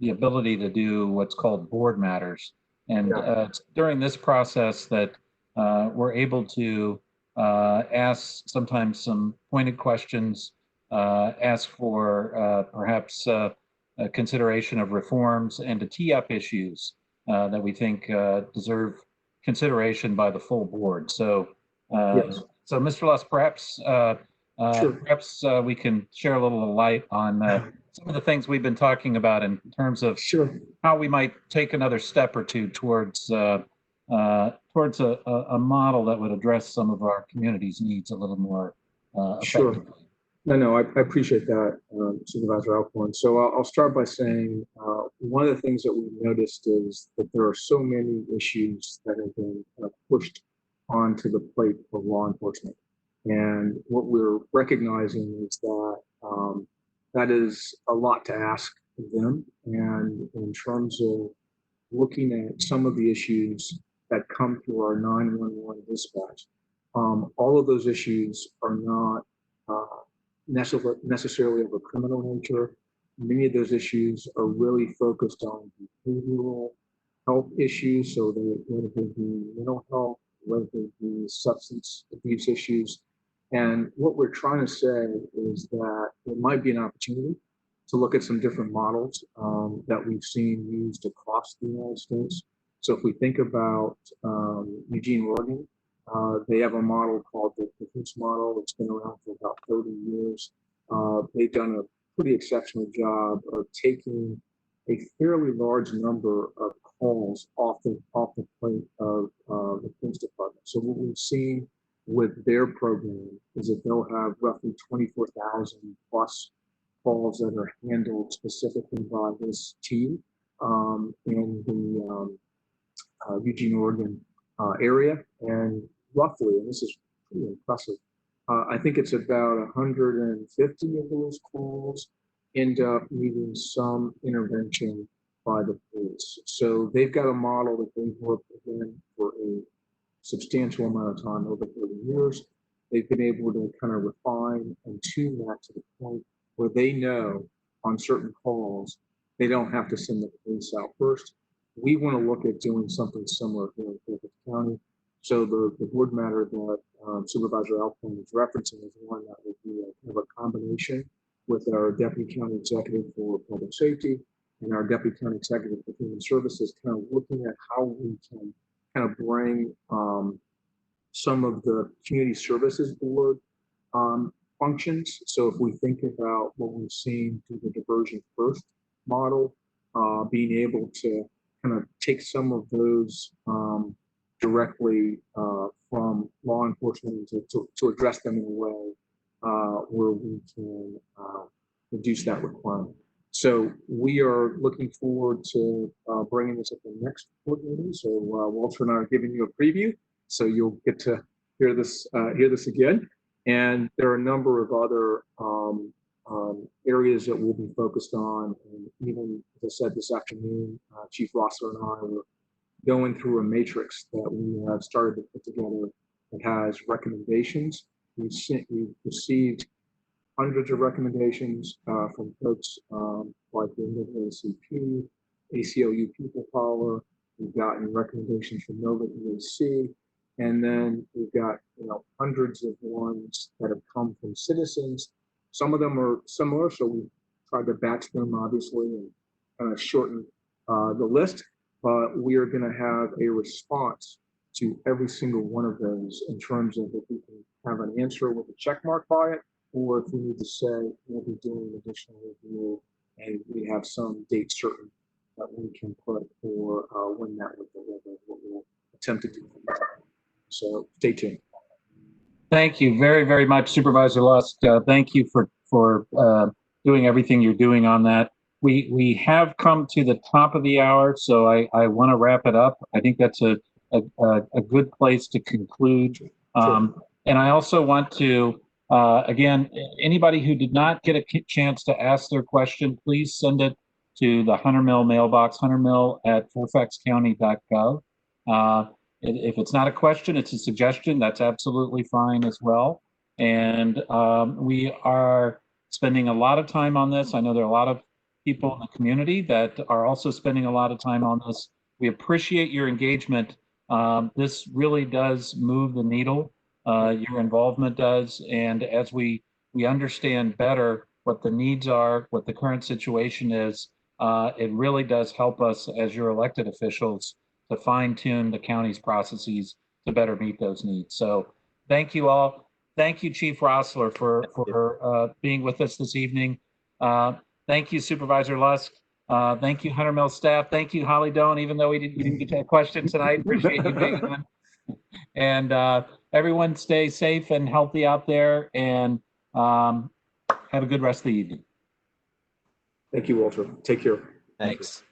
the ability to do what's called board matters. And it's during this process that we're able to ask sometimes some pointed questions, ask for perhaps a consideration of reforms, and to tee up issues that we think deserve consideration by the full board. So, so Mr. Lusk, perhaps perhaps we can share a little light on some of the things we've been talking about in terms of how we might take another step or two towards a model that would address some of our community's needs a little more effectively. No, I appreciate that, Supervisor Alcorn. So I'll start by saying one of the things that we've noticed is that there are so many issues that have been pushed onto the plate of law enforcement. And what we're recognizing is that that is a lot to ask of them. And in terms of looking at some of the issues that come through our 911 dispatch, all of those issues are not necessarily of a criminal nature. Many of those issues are really focused on behavioral health issues, so whether they be mental health, whether they be substance abuse issues. And what we're trying to say is that it might be an opportunity to look at some different models that we've seen used across the United States. So if we think about Eugene, Oregon, they have a model called the Cahoots model. It's been around for about 30 years. They've done a pretty exceptional job of taking a fairly large number of calls off the plate of the police department. So what we've seen with their program is that they'll have roughly 24,000 plus calls that are handled specifically by this team in the Eugene, Oregon area. And roughly, and this is pretty impressive, I think it's about 150 of those calls end up needing some intervention by the police. So they've got a model that they've worked within for a substantial amount of time, over 30 years. They've been able to kind of refine and tune that to the point where they know on certain calls, they don't have to send the police out first. We want to look at doing something similar here in Fairfax County. So the board matter that Supervisor Alcorn is referencing is one that would be kind of a combination with our Deputy County Executive for Public Safety and our Deputy County Executive for Human Services, kind of looking at how we can kind of bring some of the Community Services Board functions. So if we think about what we've seen through the Diversion First model, being able to kind of take some of those directly from law enforcement to address them in a way where we can reduce that requirement. So we are looking forward to bringing this at the next board meeting. So Walter and I are giving you a preview, so you'll get to hear this again. And there are a number of other areas that we'll be focused on. And even, as I said this afternoon, Chief Roessler and I were going through a matrix that we have started to put together that has recommendations. We've received hundreds of recommendations from folks like the NAACP, ACLU People Power. We've gotten recommendations from NOVA EAC, and then we've got hundreds of ones that have come from citizens. Some of them are similar, so we tried to batch them obviously and kind of shorten the list. But we are going to have a response to every single one of those in terms of if we can have an answer with a check mark by it, or if we need to say we'll be doing additional review and we have some date certain that we can put for when that would deliver, what we'll attempt to do. So stay tuned. Thank you very, very much, Supervisor Lusk. Thank you for doing everything you're doing on that. We have come to the top of the hour, so I want to wrap it up. I think that's a good place to conclude. And I also want to, again, anybody who did not get a chance to ask their question, please send it to the Hunter Mill mailbox, huntermill@fairfaxcounty.gov. If it's not a question, it's a suggestion. That's absolutely fine as well. And we are spending a lot of time on this. I know there are a lot of people in the community that are also spending a lot of time on this. We appreciate your engagement. This really does move the needle. Your involvement does. And as we understand better what the needs are, what the current situation is, it really does help us as your elected officials to fine tune the county's processes to better meet those needs. So thank you all. Thank you, Chief Roessler, for being with us this evening. Thank you, Supervisor Lusk. Thank you, Hunter Mill staff. Thank you, Holly Doan, even though we didn't get to a question tonight. Appreciate you being on. And everyone stay safe and healthy out there, and have a good rest of the evening. Thank you, Walter. Take care. Thanks.